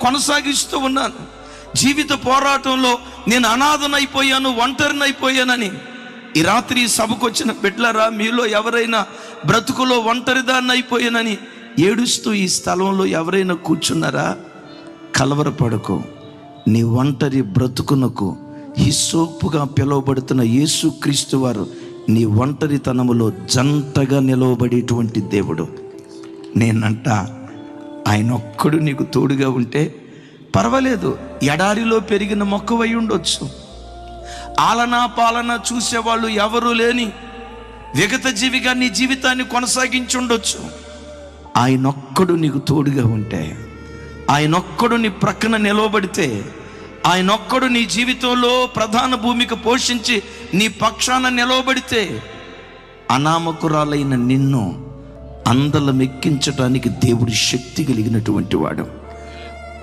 కొనసాగిస్తూ ఉన్నాను. జీవిత పోరాటంలో నేను అనాథనైపోయాను, ఒంటరినైపోయానని ఈ రాత్రి సభకు వచ్చిన బిడ్డలారా, మీలో ఎవరైనా బ్రతుకులో ఒంటరిదాన్ని అయిపోయానని ఏడుస్తూ ఈ స్థలంలో ఎవరైనా కూర్చున్నారా? కలవరపడకు. నీ ఒంటరి బ్రతుకునకు హిస్సోపుగా పిలువబడుతున్న యేసుక్రీస్తు వారు నీ ఒంటరితనములో జంటగా నిలవబడేటువంటి దేవుడు. నేనంట ఆయన ఒక్కడు నీకు తోడుగా ఉంటే పర్వాలేదు. ఎడారిలో పెరిగిన మొక్కవై ఉండొచ్చు, ఆలనా పాలన చూసేవాళ్ళు ఎవరూ లేని విగత జీవిగా నీ జీవితాన్ని కొనసాగించి ఉండొచ్చు. ఆయనొక్కడు నీకు తోడుగా ఉంటే, ఆయనొక్కడు నీ ప్రక్కన నిలవబడితే, ఆయనొక్కడు నీ జీవితంలో ప్రధాన భూమిక పోషించి నీ పక్షాన నిలవబడితే, అనామకురాలైన నిన్ను అందలం ఎక్కించటానికి దేవుడి శక్తి కలిగినటువంటి వాడు.